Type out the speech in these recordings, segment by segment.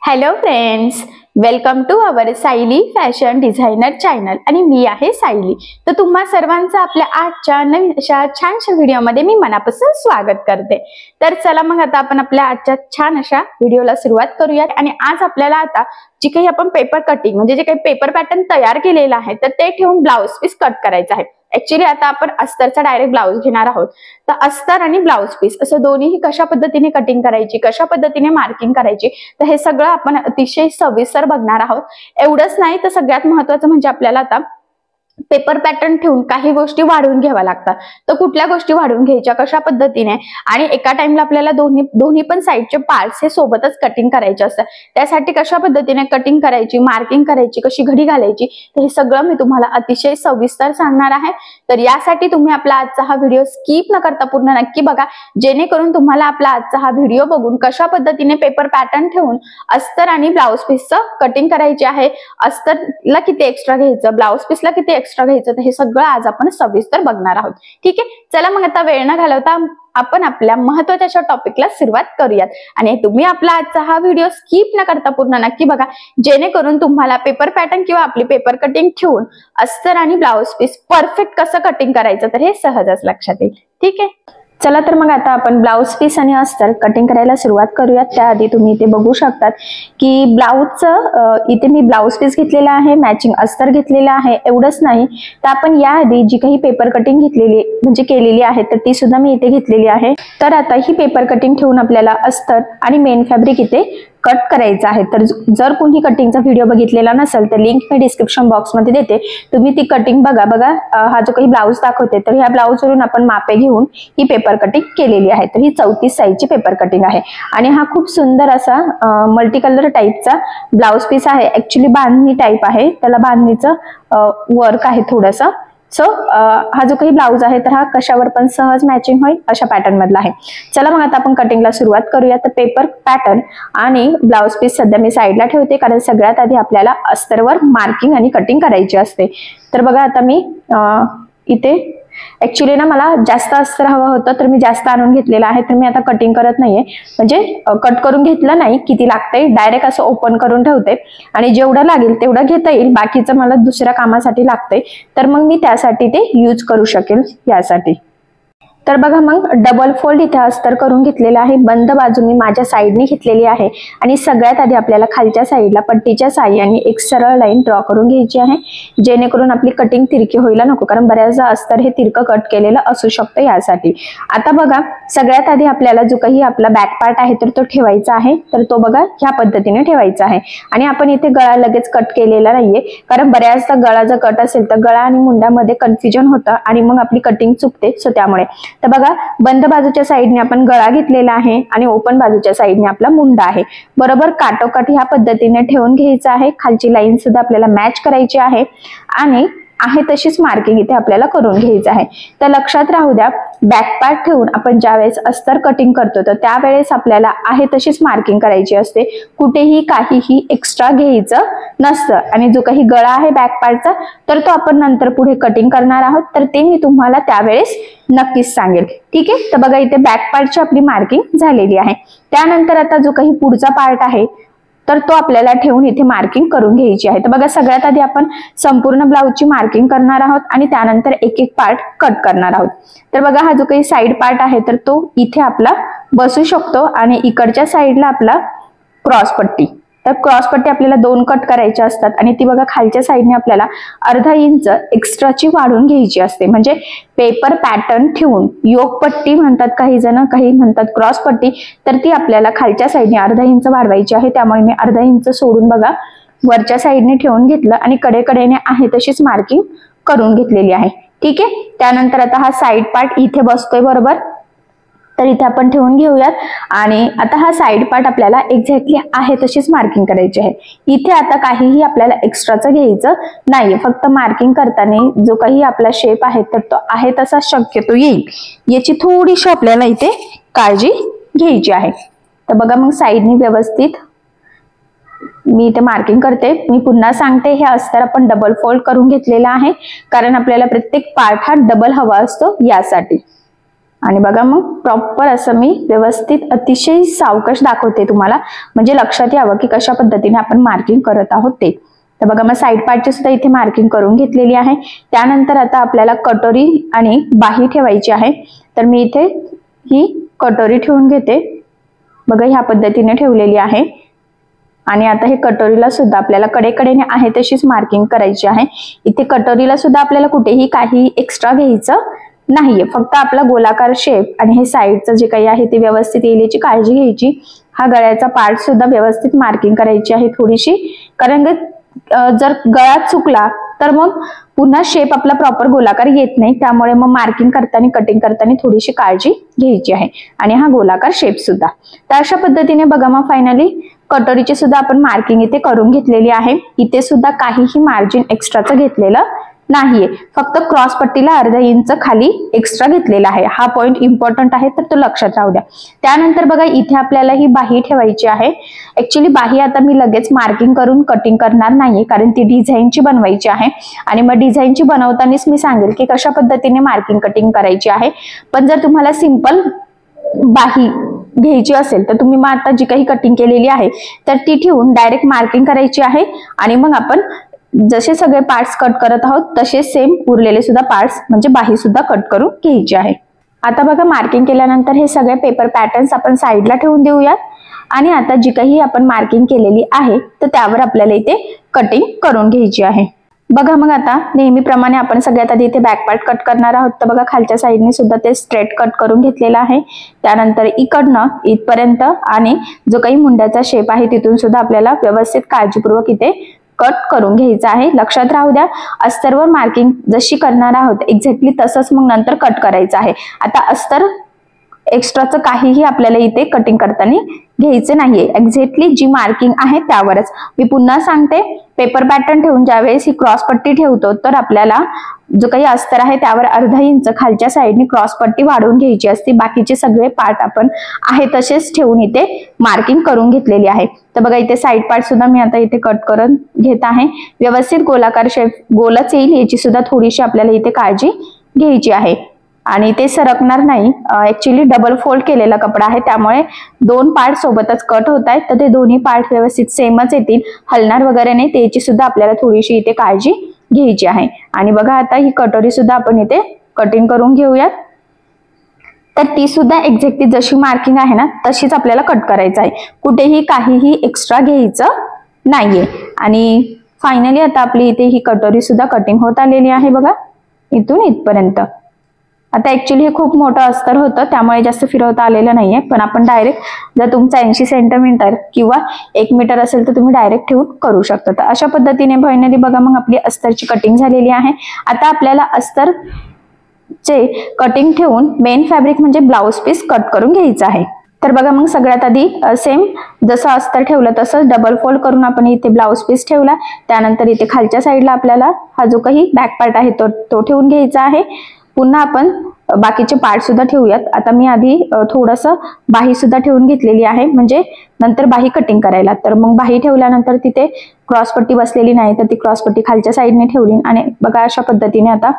Hello friends, welcome to our Sayali fashion designer channel आणि मी आहे सायली। तर तुम्हा सर्वांचं आपल्या आजच्या नवीन अशा छानशा व्हिडिओमध्ये मी मनापासून स्वागत करते। तर चला मग आता आपण आपल्या आजच्या छान अशा व्हिडिओला सुरुवात करूयात। आणि आज आपल्याला आता जी काही आपण पेपर कटिंग म्हणजे जे काही पेपर पॅटर्न तयार केलेला आहे तर ते ठेवून ब्लाउज पीस कट करायचा आहे। ऍक्च्युअली आता आपण अस्तरचा डायरेक्ट ब्लाउज घेणार आहोत। तर अस्तर आणि ब्लाउज पीस असं दोन्ही कशा पद्धतीने कटिंग करायची, कशा पद्धतीने मार्किंग करायची, तर हे सगळं आपण अतिशय सविस्तर बघणार आहोत। एवढंच नाही तर सगळ्यात महत्त्वाचं म्हणजे आपल्याला आता पेपर पॅटर्न ठेवून काही गोष्टी वाढवून घ्याव्या लागतात। तर कुठल्या गोष्टी वाढवून घ्यायच्या, कशा पद्धतीने, आणि एका टाइमला आपल्याला दोन्ही पण साइडचे पार्ट्स हे सोबतच कटिंग करायचे असतात। त्यासाठी कशा पद्धतीने कटिंग करायची, मार्किंग करायची, कशी घडी घालायची, तर हे सगळं मी तुम्हाला अतिशय सविस्तर सांगणार आहे। तर यासाठी तुम्ही आपला आजचा हा व्हिडिओ स्किप न करता पूर्ण नक्की बघा, जेणेकरून तुम्हाला आपला आजचा हा व्हिडिओ बघून कशा पद्धतीने पेपर पॅटर्न ठेवून अस्तर आणि ब्लाउज पीसचं कटिंग करायचे आहे, अस्तरला किती एक्स्ट्रा घ्यायचं, ब्लाउज पीसला किती एक्स्ट्रा घ्यायचं, तर हे सगळं आज आपण सविस्तर बघणार आहोत। ठीक आहे, चला मग आता वेळ न घालवता आपण आपल्या महत्त्वाच्या टॉपिकला सुरुवात करूयात। आणि तुम्ही आपला आजचा हा व्हिडिओ स्किप न करता पूर्ण नक्की बघा, जेणेकरून तुम्हाला पेपर पॅटर्न किंवा आपली पेपर कटिंग ठेवून अस्तर आणि ब्लाउज पीस परफेक्ट कसं कटिंग करायचं तर हे सहजच लक्षात येईल। ठीक आहे, चला तर मग आता आपण ब्लाउज पीस आणि अस्तर कटिंग करायला सुरुवात करूयात। त्याआधी तुम्ही इथे बघू शकतात की ब्लाउजचं इथे मी ब्लाउज पीस घेतलेला आहे, मॅचिंग अस्तर घेतलेला आहे। एवढंच नाही तर आपण याआधी जी काही पेपर कटिंग घेतलेली म्हणजे केलेली आहे तर ती सुद्धा मी इथे घेतलेली आहे। तर आता ही पेपर कटिंग ठेवून आपल्याला अस्तर आणि मेन फॅब्रिक इथे कट करायचं आहे। तर जर कोणी कटिंगचा व्हिडिओ बघितलेला नसेल तर लिंक मी डिस्क्रिप्शन बॉक्स मध्ये देते, तुम्ही ती कटिंग बघा। हा जो काही ब्लाउज दाखवते तर ह्या ब्लाउज वरून आपण मापे घेऊन ही पेपर कटिंग केलेली आहे। तर ही 34 साइजची पेपर कटिंग आहे आणि हा खूप सुंदर असा मल्टी कलर टाइपचा ब्लाउज पीस आहे। ऍक्च्युली बांधणी टाइप आहे, त्याला बांधणीचं वर्क आहे थोडंसं। सो हा जो काही ब्लाउज आहे तर हा कशावर पण सहज मॅचिंग होईल अशा पॅटर्न मधला आहे। चला मग आता आपण कटिंगला सुरुवात करूया। तर पेपर पॅटर्न आणि ब्लाउज पीस सध्या मी साईडला ठेवते, कारण सगळ्यात आधी आपल्याला अस्तरवर मार्किंग आणि कटिंग करायची असते। तर बघा आता मी इथे ऍक्च्युली ना मला जास्त अस्तर हवं होतं तर मी जास्त आणून घेतलेलं आहे। तर मी आता कटिंग करत नाहीये, म्हणजे कट करून घेतलं नाही, किती लागतंय डायरेक्ट असं ओपन करून ठेवते आणि जेवढं लागेल तेवढं घेता येईल, बाकीचं मला दुसऱ्या कामासाठी लागतंय तर मग मी त्यासाठी ते यूज करू शकेल यासाठी। तर बघा मग डबल फोल्ड इथे अस्तर करून घेतलेला आहे, बंद बाजू मी माझ्या साईडने घेतलेली आहे आणि सगळ्यात आधी आपल्याला खालच्या साईडला पट्टीच्या साहाय्याने एक सरळ लाईन ड्रॉ करून घ्यायची आहे, जेणेकरून आपली कटिंग तिरकी व्हायला नको, कारण बऱ्याचदा अस्तर हे तिरकं कट केलेलं असू शकतं यासाठी। आता बघा सगळ्यात आधी आपल्याला जो काही आपला बॅक पार्ट आहे तर तो ठेवायचा आहे, तर तो बघा ह्या पद्धतीने ठेवायचा आहे। आणि आपण इथे गळा लगेच कट केलेला नाहीये, कारण बऱ्याचदा गळा जर कट असेल तर गळा आणि मुंड्यामध्ये कन्फ्युजन होतं आणि मग आपली कटिंग चुकते। सो त्यामुळे तर बघा बंद बाजूच्या साईडने आपण गळा घेतलेला आहे आणि ओपन बाजूच्या साईडने आपला मुंडा आहे, बरोबर काटोकाट ह्या पद्धतीने ठेवून घ्यायचं आहे। खालची लाईन सुद्धा आपल्याला मॅच करायची आहे आणि आहे तशीच मार्किंग इथे आपल्याला करून घ्यायचं आहे। तर लक्षात राहू द्या, बॅक पार्ट ठेवून आपण ज्यावेळेस अस्तर कटिंग करतो तर त्यावेळेस आपल्याला आहे तशीच मार्किंग करायची असते, कुठेही काहीही एक्स्ट्रा घ्यायचं नसतं। आणि जो काही गळा आहे बॅक पार्टचा तर तो आपण नंतर पुढे कटिंग करणार आहोत, तर ते मी तुम्हाला त्यावेळेस नक्कीच सांगेल। ठीक आहे, तर बघा इथे बॅक पार्टची आपली मार्किंग झालेली आहे। त्यानंतर आता जो काही पुढचा पार्ट आहे तर तो आपल्याला ठेवून इथे मार्किंग करून घ्यायची आहे। तर बघा सगळ्यात आधी आपण संपूर्ण ब्लाउजची मार्किंग करणार आहोत आणि त्यानंतर एक एक पार्ट कट करणार आहोत। तर बघा हा जो काही साइड पार्ट आहे तर तो इथे आपला बसू शकतो आणि इकडच्या साइडला आपला क्रॉस पट्टी, तर क्रॉस पट्टी आपल्याला 2 कट करायच्या असतात आणि ती बघा खालच्या साईडने आपल्याला अर्धा इंच एक्स्ट्राची वाढवून घ्यायची असते। म्हणजे पेपर पॅटर्न ठेवून योक पट्टी म्हणतात काही जण, काही म्हणतात क्रॉस पट्टी, तर ती आपल्याला खालच्या साईडने अर्धा इंच वाढवायची आहे। त्यामुळे मी अर्धा इंच सोडून बघा वरच्या साईडने ठेवून घेतलं आणि कडेकडेने आहे तशीच मार्किंग करून घेतलेली आहे। ठीक आहे, त्यानंतर आता हा साइड पार्ट इथे बसतोय बरोबर, तर इथे आपण ठेवून घेऊयात आणि आता हा साइड पार्ट आपल्याला एक्झॅक्टली आहे तशीच मार्किंग करायची आहे। इथे आता काहीही आपल्याला एक्स्ट्राचं घ्यायचं नाहीये, फक्त मार्किंग करताना जो काही आपला शेप आहे तर तो आहे तसा शक्यतो येईल याची थोडीशी आपल्याला इथे काळजी घ्यायची आहे। तर बघा मग साईडनी व्यवस्थित मी इथे मार्किंग करते। मी पुन्हा सांगते, हे अस्तर आपण डबल फोल्ड करून घेतलेला आहे, कारण आपल्याला प्रत्येक पार्ट हा डबल हवा असतो यासाठी। आणि बघा मग प्रॉपर असं मी व्यवस्थित अतिशय सावकाश दाखवते तुम्हाला, म्हणजे लक्षात यावं की कशा पद्धतीने आपण मार्किंग करत आहोत ते. तर बघा मग साईड पार्टची सुद्धा इथे मार्किंग करून घेतलेली आहे. त्यानंतर आता आपल्याला कटोरी आणि बाही ठेवायची आहे. तर मी इथे ही कटोरी ठेवून घेते. बघा ह्या पद्धतीने ठेवलेली आहे. आणि आता हे कटोरीला सुद्धा आपल्याला कडेकडेने आहे तशीच मार्किंग करायची आहे. इथे कटोरीला सुद्धा आपल्याला कुठेही काही एक्स्ट्रा घ्यायचं नाहीये, फक्त आपला गोलाकार शेप आणि हे साईडचं जे काही आहे ते व्यवस्थित येईल याची काळजी घ्यायची. हा गळ्याचा पार्ट सुद्धा व्यवस्थित मार्किंग करायची आहे थोडीशी, कारण जर गळा चुकला तर मग पुन्हा शेप आपला प्रॉपर गोलाकार येत नाही. त्यामुळे मग मार्किंग करताना कटिंग करताना थोडीशी काळजी घ्यायची आहे. आणि हा गोलाकार शेप सुद्धा. तर अशा पद्धतीने बघा मग फायनली कटोरीची सुद्धा आपण मार्किंग इथे करून घेतलेली आहे. इथे सुद्धा काहीही मार्जिन एक्स्ट्राचं घेतलेलं नाहीये, फक्त क्रॉस पट्टीला अर्धा इंच खाली एक्स्ट्रा घेतलेला आहे. हा पॉइंट इम्पॉर्टंट आहे, तर तो लक्षात राहू द्या. त्यानंतर बघा इथे आपल्याला ही बाही ठेवायची आहे. ऍक्च्युली बाही आता मी लगेच मार्किंग करून कटिंग करणार नाहीये, कारण ती डिझाईनची बनवायची आहे. आणि मग डिझाईनची बनवतानाच मी सांगेल की कशा पद्धतीने मार्किंग कटिंग करायची आहे. पण जर तुम्हाला सिंपल बाही घ्यायची असेल तर तुम्ही मग आता जी काही कटिंग केलेली आहे तर ती ठेवून डायरेक्ट मार्किंग करायची आहे. आणि मग आपण जसे सगळे पार्ट्स कट करत आहोत तसे सेम उरलेले सुद्धा पार्ट्स म्हणजे बाही सुद्धा कट करून घ्यायची आहे. आता बघा मार्किंग केल्यानंतर हे सगळे पेपर पॅटर्न्स आपण साईडला ठेवून देऊयात. आणि आता जी काही आपण मार्किंग केलेली आहे तर त्यावर आपल्याला इथे कटिंग करून घ्यायची आहे. बघा मग आता नेहमीप्रमाणे आपण सगळ्यात आधी इथे बॅक पार्ट कट करणार आहोत. तर बघा खालच्या साईडने सुद्धा ते स्ट्रेट कट करून घेतलेला आहे. त्यानंतर इकडनं इथपर्यंत आणि जो काही मुंड्याचा शेप आहे तिथून सुद्धा आपल्याला व्यवस्थित काळजीपूर्वक इथे कट करून घ्यायचं आहे. लक्षात राहू द्या, अस्तरवर मार्किंग जशी करणार आहोत एक्झॅक्टली तसंच मग नंतर कट करायचं आहे. आता अस्तर एक्स्ट्राचं काहीही आपल्याला इथे कटिंग करताना घ्यायचं नाहीये, एक्झॅक्टली जी मार्किंग आहे त्यावरच. मी पुन्हा सांगते, पेपर पॅटर्न ठेवून ज्यावेळेस ही क्रॉस पट्टी ठेवतो तर आपल्याला जो काही अस्तर आहे त्यावर अर्धा इंच खालच्या साईडने क्रॉस पट्टी वाढवून घ्यायची असते. बाकीचे सगळे पार्ट आपण आहे तसेच ठेवून इथे मार्किंग करून घेतलेली आहे. तर बघा इथे साईड पार्ट सुद्धा मी आता इथे कट करून घेत आहे. व्यवस्थित गोलाकार शेप गोलच येईल याची सुद्धा थोडीशी आपल्याला इथे काळजी घ्यायची आहे. आणि ते सरकणार नाही, ऍक्च्युली डबल फोल्ड केलेला कपडा आहे त्यामुळे दोन पार्ट सोबतच कट होत आहेत. तर ते दोन्ही पार्ट व्यवस्थित सेमच येतील, हलणार वगैरे नाही, त्याची सुद्धा आपल्याला थोडीशी इथे काळजी घ्यायची आहे. आणि बघा आता ही कटोरी सुद्धा आपण इथे कटिंग करून घेऊयात. तर ती सुद्धा एक्झॅक्टली जशी मार्किंग आहे ना तशीच आपल्याला कट करायचं आहे, कुठेही काहीही एक्स्ट्रा घ्यायचं नाहीये. आणि फायनली आता आपली इथे ही कटोरी सुद्धा कटिंग होत आलेली आहे. बघा इथून इथपर्यंत. आता ऍक्च्युली हे खूप मोठं अस्तर होतं त्यामुळे जास्त फिरवता आलेलं नाहीये, पण आपण डायरेक्ट जर तुमचा 80 सेंटीमीटर किंवा 1 मीटर असेल तर तुम्ही डायरेक्ट ठेवून करू शकता. तर अशा पद्धतीने फायनली बघा मग आपली अस्तरची कटिंग झालेली आहे. आता आपल्याला अस्तरचे कटिंग ठेवून मेन फॅब्रिक म्हणजे ब्लाउज पीस कट करून घ्यायचं आहे. तर बघा मग सगळ्यात आधी सेम जसं अस्तर ठेवलं तसंच डबल फोल्ड करून आपण इथे ब्लाउज पीस ठेवला. त्यानंतर इथे खालच्या साईडला आपल्याला हा जो काही बॅक पार्ट आहे तो ठेवून घ्यायचा आहे. पुन्हा आपण बाकीचे पार्ट सुद्धा ठेवूयात. आता मी आधी थोडंसं बाही सुद्धा ठेवून घेतलेली आहे, म्हणजे नंतर बाही कटिंग करायला. तर मग बाही ठेवल्यानंतर तिथे क्रॉस पट्टी बसलेली नाही तर ती क्रॉस पट्टी खालच्या साईडने ठेवली. आणि बघा अशा पद्धतीने आता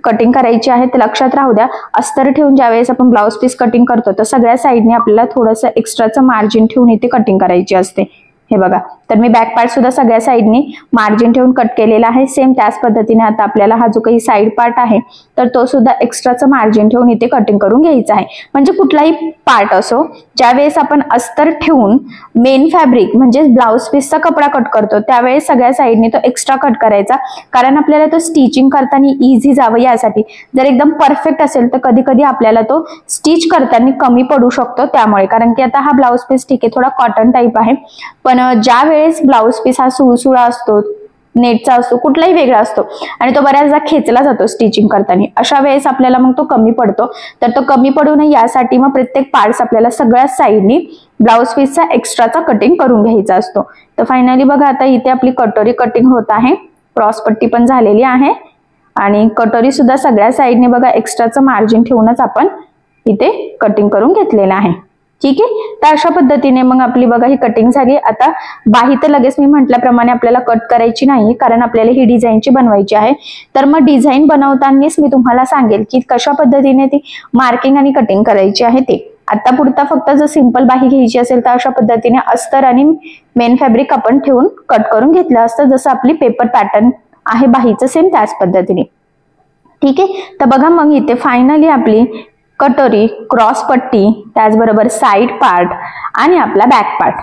कटिंग करायची आहे. तर लक्षात राहू द्या, अस्तर ठेवून ज्यावेळेस आपण ब्लाउज पीस कटिंग करतो तर सगळ्या साईडने आपल्याला थोडंसं एक्स्ट्राचं मार्जिन ठेवून इथे कटिंग करायची असते. हे बघा, तर मी बॅक पार्ट सुद्धा सगळ्या साईडनी मार्जिन ठेवून कट केलेला आहे. सेम त्याच पद्धतीने आता आपल्याला हा जो काही साईड पार्ट आहे तर तो सुद्धा एक्स्ट्राचं मार्जिन ठेवून इथे कटिंग करून घ्यायचा आहे. म्हणजे कुठलाही पार्ट असो, ज्यावेळेस आपण अस्तर ठेवून मेन फॅब्रिक म्हणजे ब्लाउज पीसचा कपडा कट करतो त्यावेळेस सगळ्या साईडनी तो एक्स्ट्रा कट करायचा, कारण आपल्याला तो स्टिचिंग करताना इझी जावं यासाठी. जर एकदम परफेक्ट असेल तर कधी कधी आपल्याला तो स्टिच करताना कमी पडू शकतो त्यामुळे. कारण की आता हा ब्लाउज पीस ठीक आहे थोडा कॉटन टाईप आहे, पण ज्या वेळेस ब्लाउज पीस हा सुळसुळा असतो, नेटचा असतो, कुठलाही वेगळा असतो आणि तो बऱ्याचदा खेचला जातो स्टिचिंग करताना, अशा वेळेस आपल्याला मग तो कमी पडतो. तर तो कमी पडू नये यासाठी मग प्रत्येक पार्ट्स आपल्याला सगळ्या साईडनी ब्लाउज पीसचा एक्स्ट्राचा कटिंग करून घ्यायचा असतो. तर फायनली बघा आता इथे आपली कटोरी कटिंग होत आहे. क्रॉस पट्टी पण झालेली आहे आणि कटोरी सुद्धा सगळ्या साईडने बघा एक्स्ट्राचं मार्जिन ठेवूनच आपण इथे कटिंग करून घेतलेलं आहे. ठीक आहे. तर अशा पद्धतीने मग आपली बघा ही कटिंग झाली. आता बाही तर लगेच मी म्हटल्याप्रमाणे आपल्याला कट करायची नाही, कारण आपल्याला ही डिझाईनची बनवायची आहे. तर मग डिझाईन बनवतानाच मी तुम्हाला सांगेल की कशा पद्धतीने ती मार्किंग आणि कटिंग करायची आहे ते. आता पुरता फक्त जर सिंपल बाही घ्यायची असेल तर अशा पद्धतीने अस्तर आणि मेन फॅब्रिक आपण ठेवून कट करून घेतलं असतं, जसं आपली पेपर पॅटर्न आहे बाहीचं सेम त्याच पद्धतीने. ठीक आहे. तर बघा मग इथे फायनली आपली कटोरी, क्रॉस पट्टी, त्याचबरोबर साइड पार्ट आणि आपला बॅक पार्ट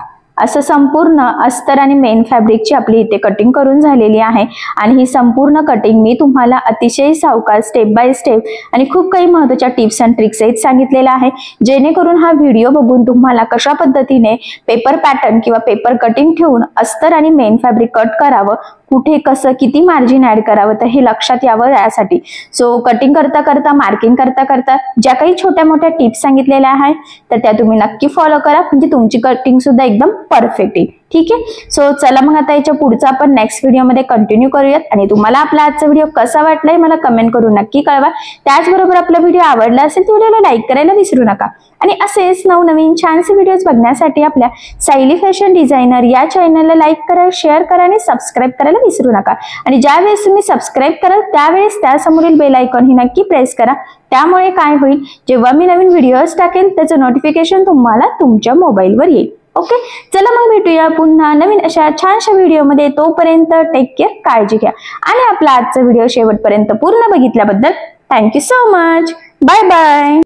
असं संपूर्ण अस्तर आणि मेन फॅब्रिकची आपली इथे कटिंग करून झालेली आहे. आणि ही संपूर्ण कटिंग मी तुम्हाला अतिशय सावकाश स्टेप बाय स्टेप आणि खूप काही महत्त्वाच्या टिप्स अँड ट्रिक्स सहित सांगितलेलं आहे, जेणेकरून हा व्हिडिओ बघून तुम्हाला कशा पद्धतीने पेपर पॅटर्न किंवा पेपर कटिंग ठेवून अस्तर आणि मेन फॅब्रिक कट करावं, कुठे कसं किती मार्जिन ऍड करावं तर हे लक्षात यावं यासाठी. सो कटिंग करता करता, मार्किंग करता करता ज्या काही छोट्या मोठ्या टिप्स सांगितलेल्या आहेत तर त्या तुम्ही नक्की फॉलो करा, म्हणजे तुमची कटिंग सुद्धा एकदम परफेक्ट येईल. ठीक आहे. सो चला मग आता याच्या पुढचा आपण नेक्स्ट व्हिडिओमध्ये कंटिन्यू करूयात. आणि तुम्हाला आपला आजचा व्हिडिओ कसा वाटलाय मला कमेंट करून नक्की कळवा. त्याचबरोबर आपला व्हिडिओ आवडला असेल तर व्हिडिओला लाईक करायला विसरू नका. आणि असेच नवनवीन छानसे व्हिडिओज बघण्यासाठी आपल्या सायली फॅशन डिझायनर या चॅनलला लाईक करा, शेअर करा आणि सबस्क्राईब करायला विसरू नका. आणि ज्यावेळेस तुम्ही सबस्क्राईब कराल त्यावेळेस त्यासमोरील बेल आयकॉन ही नक्की प्रेस करा. त्यामुळे काय होईल, जेव्हा मी नवीन व्हिडिओज टाकेल त्याचं नोटिफिकेशन तुम्हाला तुमच्या मोबाईलवर येईल. ओके. चला मग भेटूया पुन्हा नवीन अशा छानशा व्हिडिओमध्ये. तोपर्यंत टेक केअर, काळजी घ्या. आणि आपला आजचा व्हिडिओ शेवटपर्यंत पूर्ण बघितल्याबद्दल thank you so much. Bye bye.